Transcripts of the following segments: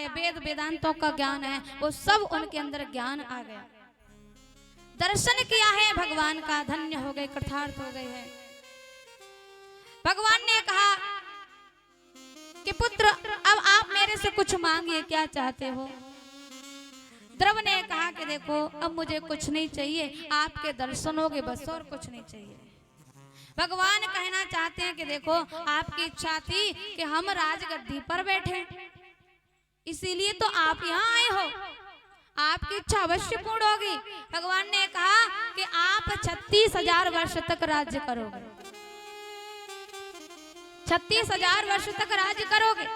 है, वेद वेदांतों का ज्ञान है, वो सब उनके अंदर ज्ञान आ गया। दर्शन किया है भगवान का, धन्य हो गए, कृतार्थ हो गए हैं। भगवान ने कहा कि पुत्र अब आप मेरे से कुछ मांगिए, क्या चाहते हो। ध्रुव ने कहा कि देखो अब मुझे कुछ नहीं चाहिए, आपके दर्शन होगे बस, और कुछ नहीं चाहिए। भगवान कहना चाहते हैं कि देखो आपकी इच्छा थी कि हम राजगद्दी पर बैठे, इसीलिए तो आप यहाँ आए हो, आपकी इच्छा अवश्य पूर्ण होगी। भगवान ने कहा कि आप 36,000 वर्ष तक राज्य करोगे, 36,000 वर्ष तक राज्य करोगे।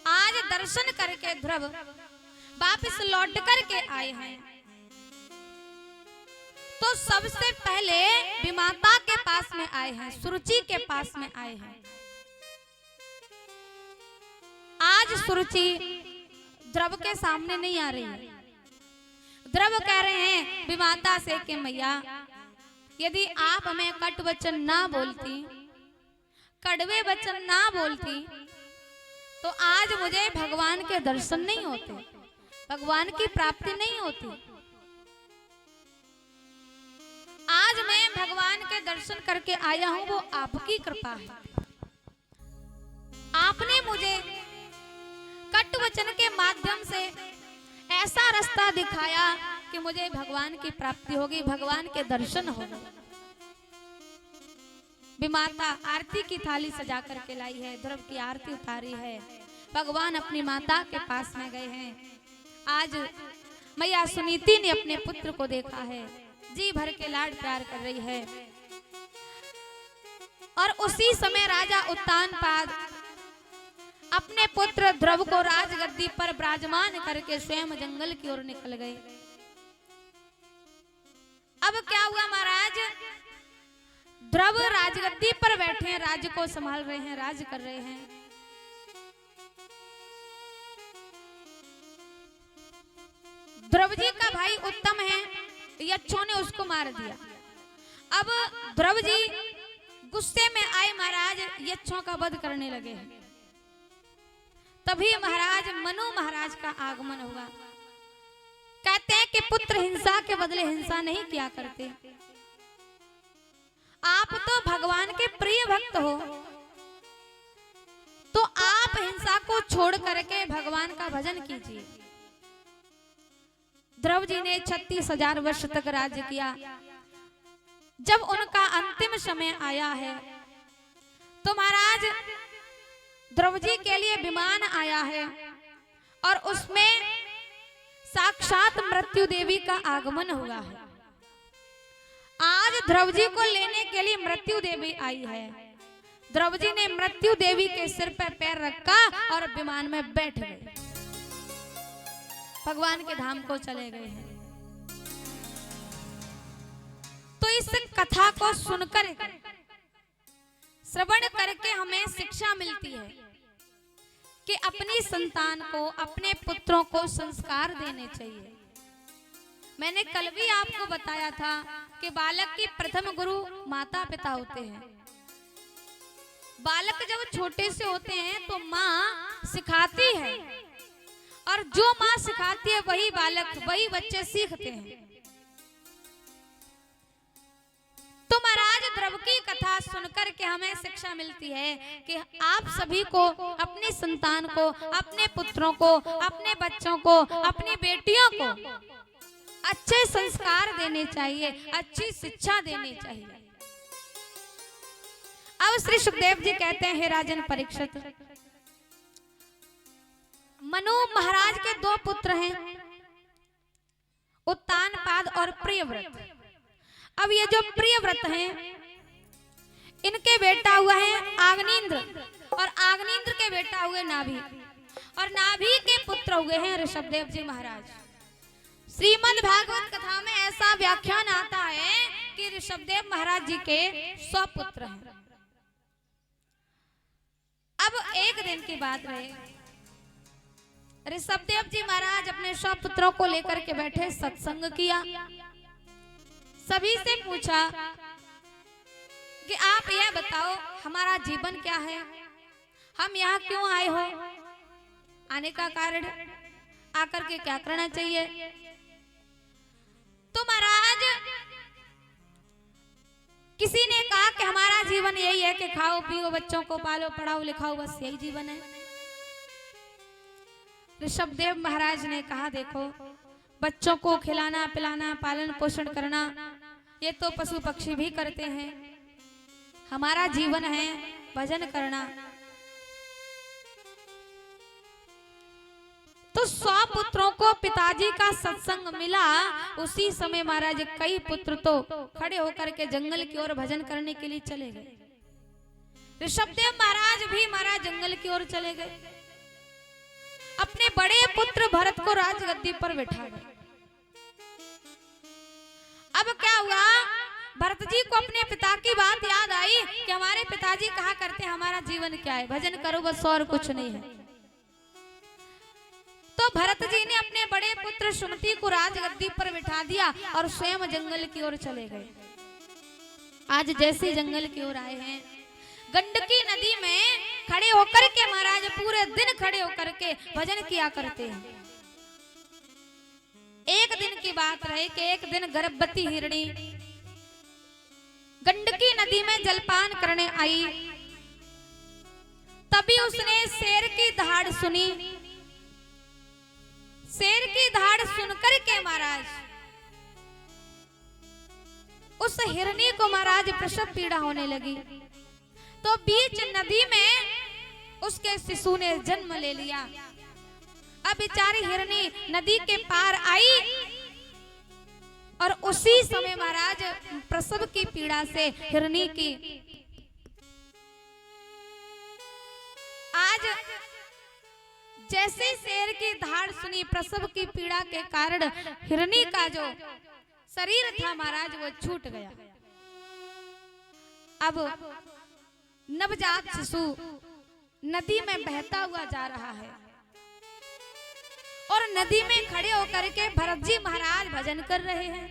आज दर्शन करके ध्रुव वापिस लौट करके आए हैं, तो सबसे पहले विमाता के पास में आए हैं, सुरुचि के पास में आए हैं। आज सुरुचि ध्रुव के सामने नहीं आ रही है। ध्रुव कह रहे हैं विमाता से कि मैया यदि आप हमें कट वचन ना बोलती, कड़वे वचन ना बोलती, तो आज मुझे भगवान के दर्शन नहीं होते, भगवान की प्राप्ति नहीं होती। आज मैं भगवान के दर्शन करके आया हूं, वो आपकी कृपा है। आपने मुझे कट वचन के माध्यम से ऐसा रास्ता दिखाया कि मुझे भगवान की प्राप्ति होगी, भगवान के दर्शन होंगे। विमाता आरती की थाली सजा करके लाई है, ध्रुव की आरती उतारी है, भगवान अपनी माता के पास में गए हैं। आज मैया सुनीति ने अपने पुत्र को देखा है, जी भर के लाड प्यार कर रही है। और उसी समय राजा उत्तानपाद अपने पुत्र ध्रुव को राजगद्दी पर विराजमान करके स्वयं जंगल की ओर निकल गए। अब क्या हुआ महाराज, ध्रुव राजगद्दी पर बैठे हैं, राज्य को संभाल रहे हैं, राज कर रहे हैं। ध्रुव जी का भाई उत्तम है, यक्षों ने उसको मार दिया। अब ध्रुव जी गुस्से में आए महाराज, यक्षों का वध करने लगे हैं। तभी महाराज मनु महाराज का आगमन हुआ। कहते हैं कि पुत्र हिंसा के बदले हिंसा नहीं किया करते, आप तो भगवान के प्रिय भक्त हो, तो आप हिंसा को छोड़ करके भगवान का भजन कीजिए। ध्रुव जी ने 36,000 वर्ष तक राज्य किया। जब उनका अंतिम समय आया है तो महाराज ध्रुव जी के लिए विमान आया है और उसमें साक्षात मृत्यु देवी का आगमन हुआ है। आज ध्रुव जी को लेने के लिए मृत्यु देवी आई है। ध्रुव जी ने मृत्यु देवी के सिर पर पैर रखा और विमान में बैठ गए, भगवान के धाम को चले गए हैं। तो इस कथा को सुनकर श्रवण करके हमें शिक्षा मिलती है कि अपनी संतान को, अपने पुत्रों को संस्कार देने चाहिए। मैंने कल भी आपको बताया था कि बालक की प्रथम गुरु माता पिता होते हैं। बालक जब छोटे से होते हैं तो माँ सिखाती है, और जो माँ सिखाती है वही बालक, वही बच्चे सीखते हैं। तो महाराज ध्रुव की कथा सुनकर के हमें शिक्षा मिलती है कि आप सभी को, अपनी संतान को, अपने पुत्रों को, अपने बच्चों को, अपनी बेटियों को अच्छे संस्कार देने चाहिए, अच्छी शिक्षा देनी चाहिए। अब श्री सुखदेव जी कहते हैं, हे राजन परीक्षित, मनु महाराज के 2 पुत्र हैं, उत्तानपाद और प्रियव्रत। अब ये जो प्रियव्रत हैं, इनके बेटा हुआ है आग्नेन्द्र, और आग्नेन्द्र के बेटा हुए नाभि, और नाभि के पुत्र हुए हैं ऋषभदेव जी महाराज। श्रीमद् भागवत कथा में ऐसा व्याख्यान आता है कि ऋषभदेव महाराज जी के 100 पुत्र हैं। अब एक दिन की बात रहे, ऋषभदेव जी महाराज अपने 100 पुत्रों को लेकर के बैठे, सत्संग किया, सभी से पूछा कि आप यह बताओ हमारा जीवन क्या है, हम यहाँ क्यों आए हो। आने का कारण, आकर के क्या करना चाहिए। तो महाराज किसी ने कहा कि हमारा जीवन यही है कि खाओ पियो, बच्चों को पालो, पढ़ाओ लिखाओ, बस यही जीवन है। ऋषभदेव महाराज ने कहा देखो, बच्चों को खिलाना पिलाना, पालन पोषण करना, ये तो पशु पक्षी भी करते हैं। हमारा जीवन है भजन करना। तो 100 पुत्रों को पिताजी का सत्संग मिला। उसी समय महाराज कई पुत्र तो खड़े होकर के जंगल की ओर भजन करने के लिए चले गए। ऋषभदेव महाराज भी महाराज जंगल की ओर चले गए। अपने बड़े पुत्र भरत को राजगद्दी पर बैठा गए। अब क्या हुआ, भरत जी को अपने पिता की बात याद आई कि हमारे पिताजी कहा करते हैं हमारा जीवन क्या है, भजन करो बस और कुछ नहीं है। तो भरत जी ने अपने बड़े पुत्र सुमति को राजगद्दी पर बिठा दिया और स्वयं जंगल की ओर चले गए। आज जैसे जंगल की ओर आए हैं, गंडकी नदी में खड़े होकर के महाराज पूरे दिन खड़े होकर के भजन किया करते हैं। एक दिन की बात रहे कि एक दिन गर्भवती हिरणी गंडकी नदी में जलपान करने आई। तभी उसने शेर की दहाड़ सुनी। शेर की दहाड़ सुनकर के महाराज उस हिरणी को महाराज प्रसव पीड़ा होने लगी। तो बीच नदी में उसके शिशु ने जन्म ले लिया। अब बेचारी हिरणी नदी के पार आई और उसी समय महाराज प्रसव की पीड़ा से हिरणी की आज जैसे शेर की दहाड़ सुनी, प्रसव की पीड़ा के कारण हिरणी का जो शरीर था महाराज वो छूट गया। अब नवजात शिशु नदी में बहता हुआ जा रहा है और नदी में खड़े होकर के भरत जी महाराज भजन कर रहे हैं।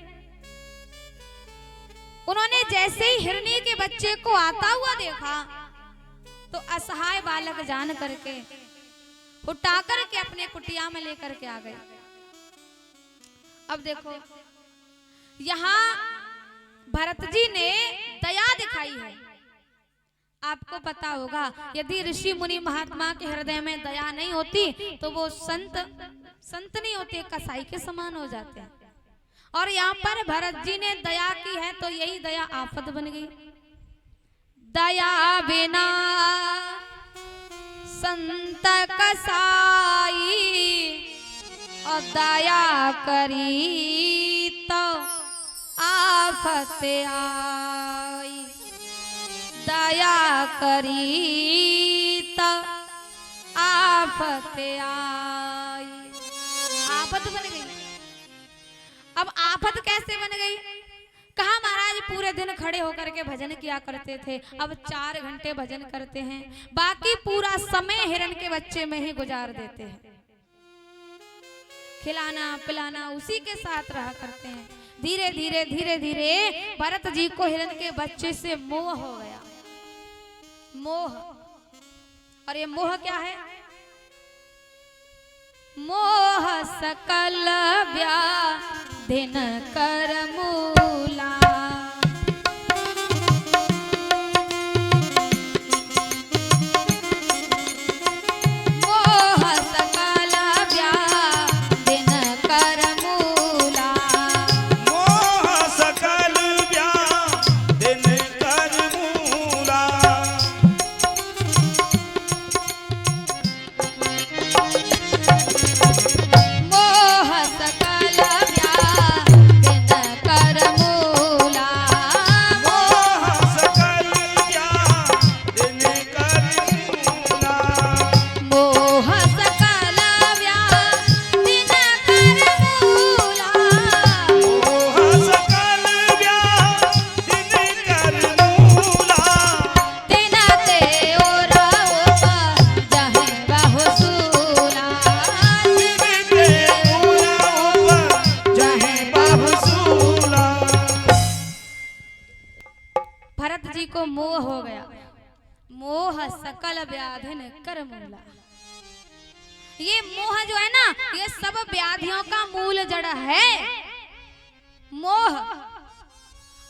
उन्होंने जैसे ही हिरणी के बच्चे को आता हुआ देखा तो असहाय बालक जान करके उठा करके अपने कुटिया में लेकर के आ गए। अब देखो यहाँ भरत जी ने दया दिखाई है। आपको पता होगा यदि ऋषि मुनि महात्मा के हृदय में दया नहीं होती तो वो संत नहीं होते, कसाई के समान हो जाते हैं। और यहाँ पर भरत जी ने दया की है तो यही दया आफत बन गई। दया बिना संत कसाई और दया करी तो आफत आई। दया करी तो आफत आई। आफत बन गई। अब आफत कैसे बन गई? कहा महाराज पूरे दिन खड़े होकर के भजन किया करते थे, अब 4 घंटे भजन करते हैं, बाकी पूरा समय हिरण के बच्चे में ही गुजार देते हैं। खिलाना पिलाना उसी के साथ रहा करते हैं। धीरे धीरे धीरे धीरे भरत जी को हिरण के बच्चे से मोह हो गया। मोह, और ये मोह क्या है? मोह सकल व्याधिन कर मूला। मोह सकल व्याधिन कर मूला। मोह सकल व्याधिन कर मूला। मोह सकल व्याधिन कर मूला। मोह सकल व्याधिन कर मूला। मोह सकल व्याधिन कर मूला। मोह सकल व्याधिन कर मूला। तिन ते ओर उपजहि बहु सूला। तिनते उरा जहीं बहुसूला। भरत जी को मोह हो गया। मोह सकल व्याधिन कर मूला। ये मोह जो है ना, ये सब व्याधियों का मूल जड़ है, मोह।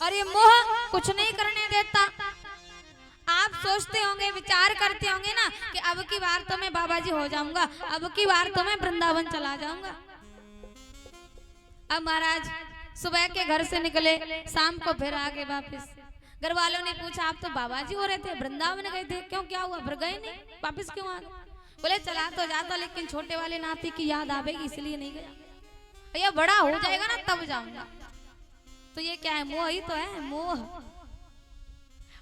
और ये मोह कुछ नहीं करने देता। आप सोचते होंगे, विचार करते होंगे ना कि अब की बार तो मैं बाबा जी हो जाऊंगा, अब की बार तो मैं वृंदावन चला जाऊंगा। अब महाराज सुबह के घर से निकले, शाम को फिर आ गए वापिस। घर वालों ने पूछा आप तो बाबा जी हो रहे थे, वृंदावन गए थे, क्यों, क्या हुआ, फिर गए नहीं, वापिस क्यों आ गए? बोले चला तो जाता, लेकिन छोटे वाले नाती की याद आवेगी इसलिए नहीं गया। ये बड़ा हो जाएगा ना तब जाऊंगा। तो ये क्या है, मोह ही तो है, मोह।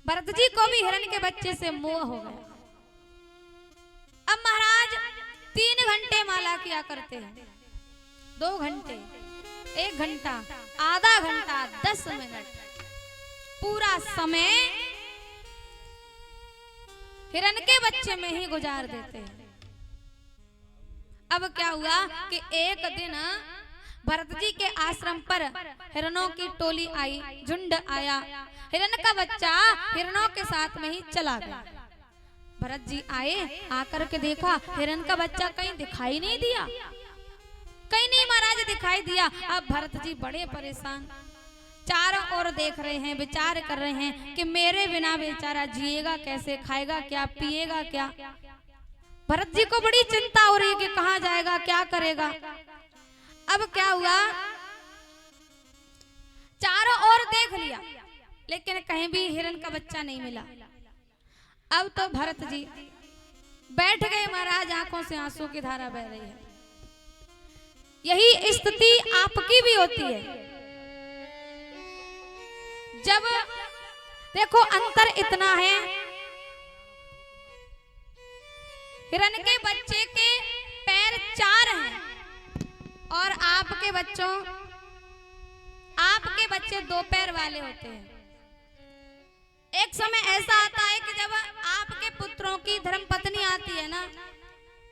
भरत जी को भी हिरण के बच्चे से मोह हो गया। अब महाराज 3 घंटे माला किया करते हैं, 2 घंटे, 1 घंटा, आधा घंटा, 10 मिनट, पूरा समय हिरण के बच्चे में ही गुजार देते हैं। अब क्या हुआ कि एक दिन भरत जी के आश्रम पर हिरणों की टोली आई, झुंड आया। हिरण का बच्चा हिरणों के साथ में ही चला गया। भरत जी आए, आकर के देखा हिरण का बच्चा कहीं दिखाई नहीं दिया, कहीं नहीं महाराज दिखाई दिया। अब भरत जी बड़े परेशान, चारों ओर देख रहे हैं, विचार कर रहे हैं कि मेरे बिना बेचारा जिएगा कैसे, खाएगा क्या, पिएगा क्या। भरत जी को बड़ी चिंता हो रही है कि कहाँ जाएगा, क्या करेगा। अब क्या हुआ, चारों ओर देख लिया, लेकिन कहीं भी हिरण का बच्चा नहीं मिला। अब तो भरत जी बैठ गए महाराज, आंखों से आंसू की धारा बह रही है। यही स्थिति आपकी भी होती है। जब देखो अंतर इतना है, हिरण के बच्चे के पैर 4 हैं और आपके बच्चे 2 पैर वाले होते हैं। एक समय ऐसा आता है कि जब आपके पुत्रों की धर्मपत्नी आती है ना,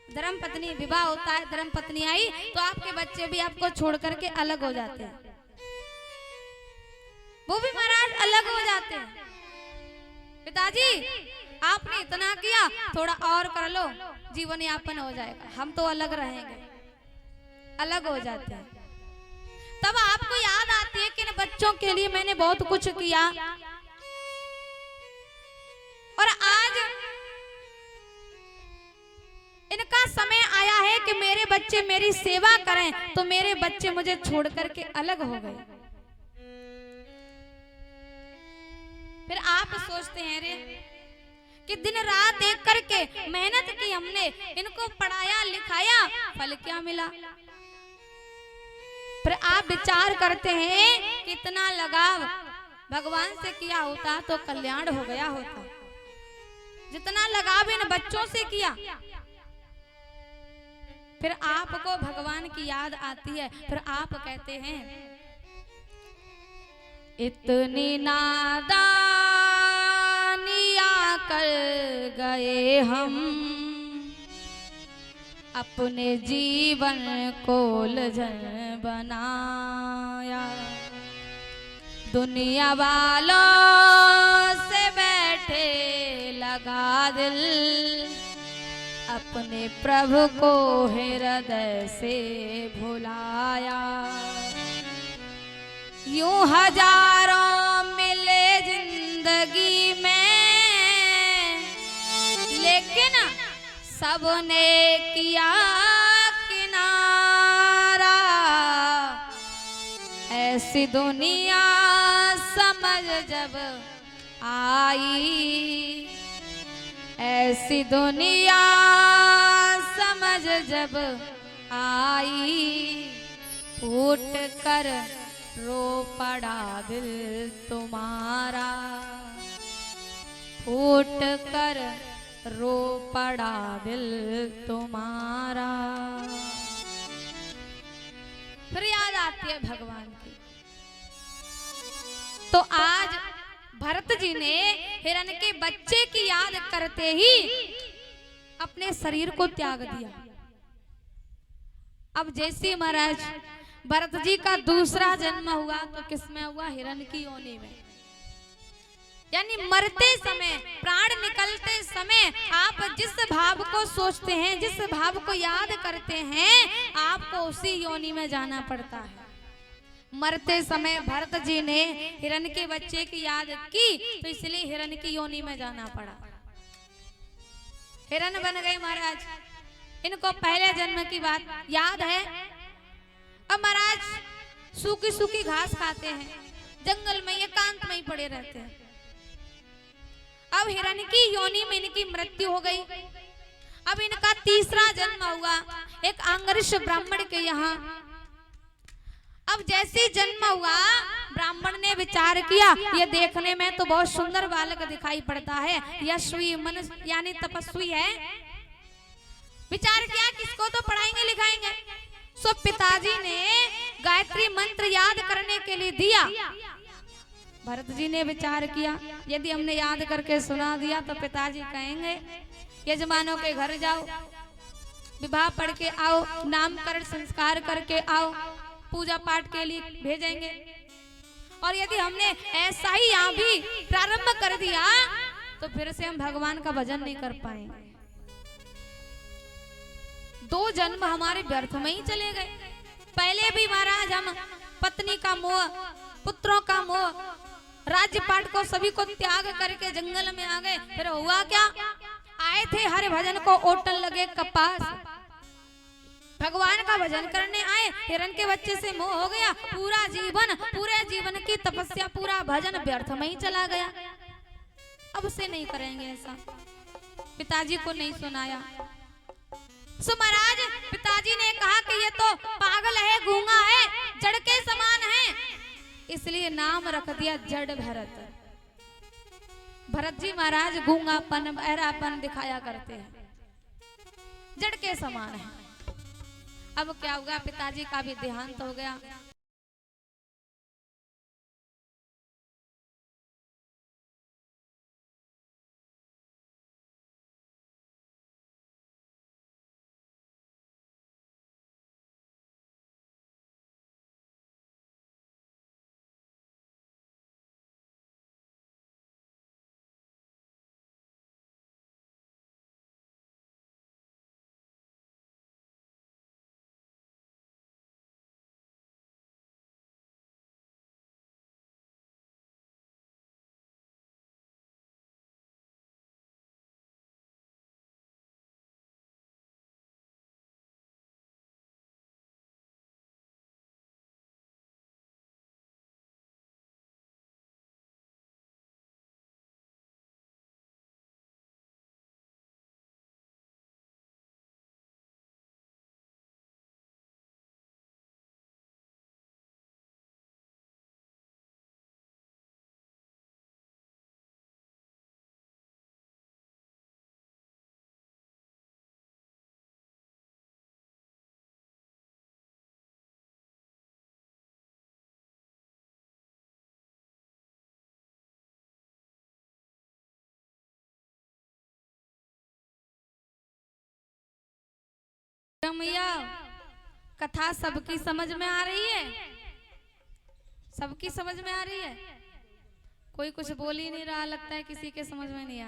धर्मपत्नी विवाह होता है, धर्मपत्नी आई तो आपके बच्चे भी आपको छोड़ करके अलग हो जाते हैं, वो भी महाराज अलग हो जाते हैं। पिताजी आपने इतना किया, थोड़ा और कर लो, जीवन यापन हो जाएगा, हम तो अलग रहेंगे, अलग हो जाते हैं। तब आपको याद आती है कि इन बच्चों के लिए मैंने बहुत कुछ किया और आज इनका समय आया है कि मेरे बच्चे मेरी सेवा करें, तो मेरे बच्चे मुझे छोड़ करके अलग हो गए। फिर आप सोचते हैं रे कि दिन रात देख करके मेहनत की हमने, इनको पढ़ाया लिखाया, फल क्या मिला। फिर आप विचार करते हैं कि इतना लगाव भगवान से किया होता तो कल्याण हो गया होता, जितना लगाव इन बच्चों से किया। फिर आपको भगवान की याद आती है, फिर आप कहते हैं इतनी नादानियां कर गए हम, अपने जीवन को उलझन बनाया। दुनिया वालों से बैठे लगा दिल, अपने प्रभु को हृदय से भुलाया। यूं हजारों मिले जिंदगी में, लेकिन सबने किया किनारा। ऐसी दुनिया समझ जब आई, ऐसी दुनिया समझ जब आई, फूट कर रो पड़ा दिल तुम्हारा, फूट कर रो पड़ा दिल तुम्हारा। फिर याद आती है भगवान की। तो आज भरत जी ने हिरण के बच्चे की याद करते ही अपने शरीर को त्याग दिया। अब जैसे महाराज भरत जी का दूसरा जन्म हुआ तो किसमें हुआ? हिरण की योनि में। यानी मरते समय, प्राण निकलते समय आप जिस भाव को सोचते हैं, जिस भाव को याद करते हैं, आपको उसी योनि में जाना पड़ता है। मरते समय भरत जी ने हिरण के बच्चे की याद की, तो इसलिए हिरण की योनि में जाना पड़ा। हिरण बन गए महाराज। इनको पहले जन्म की बात याद है। अब महाराज सूखी सूखी घास खाते हैं, जंगल में एकांत में ही पड़े रहते हैं। अब हिरण की योनि में इनकी मृत्यु हो गई। अब इनका तीसरा जन्म हुआ एक आंगरिश ब्राह्मण के यहाँ। अब जैसे जन्म हुआ, ब्राह्मण ने विचार किया, ये देखने में तो बहुत सुंदर बालक दिखाई पड़ता है, यशवी मनुष्य यानी तपस्वी है। विचार किया किसको तो पढ़ाएंगे लिखाएंगे। सो पिताजी ने गायत्री मंत्र याद करने के लिए दिया। भरत जी ने विचार किया, यदि हमने याद करके सुना दिया तो पिताजी कहेंगे यजमानों के घर जाओ, विवाह पढ़ के आओ, नामकरण संस्कार करके आओ, पूजा पाठ के लिए भेजेंगे। और यदि हमने ऐसा ही यहाँ भी प्रारंभ कर दिया तो फिर से हम भगवान का भजन नहीं कर पाएंगे। 2 जन्म हमारे व्यर्थ में ही चले गए। पहले भी महाराज हम पत्नी का मोह, पुत्रों का मोह, राज्य पाठ को सभी को त्याग करके जंगल में आ गए। फिर हुआ क्या? आए थे हर भजन को ओटन लगे कपास, भगवान का भजन करने आए, हिरण के बच्चे से मोह हो गया। पूरे जीवन की तपस्या, पूरा भजन व्यर्थ में ही चला गया। अब से नहीं करेंगे ऐसा। पिताजी को नहीं सुनाया। सो महाराज पिताजी ने कहा कि ये तो पागल है, गूंगा है, जड़ के समान है, इसलिए नाम रख दिया जड़ भरत। भरत जी महाराज गूंगापन, बहरापन दिखाया करते हैं, जड़ के समान है। अब क्या होगा, पिताजी का भी देहांत हो गया। मैया कथा सबकी समझ में आ रही है? सबकी समझ में आ रही है? कोई कुछ बोल ही नहीं रहा, लगता है किसी के समझ में नहीं आ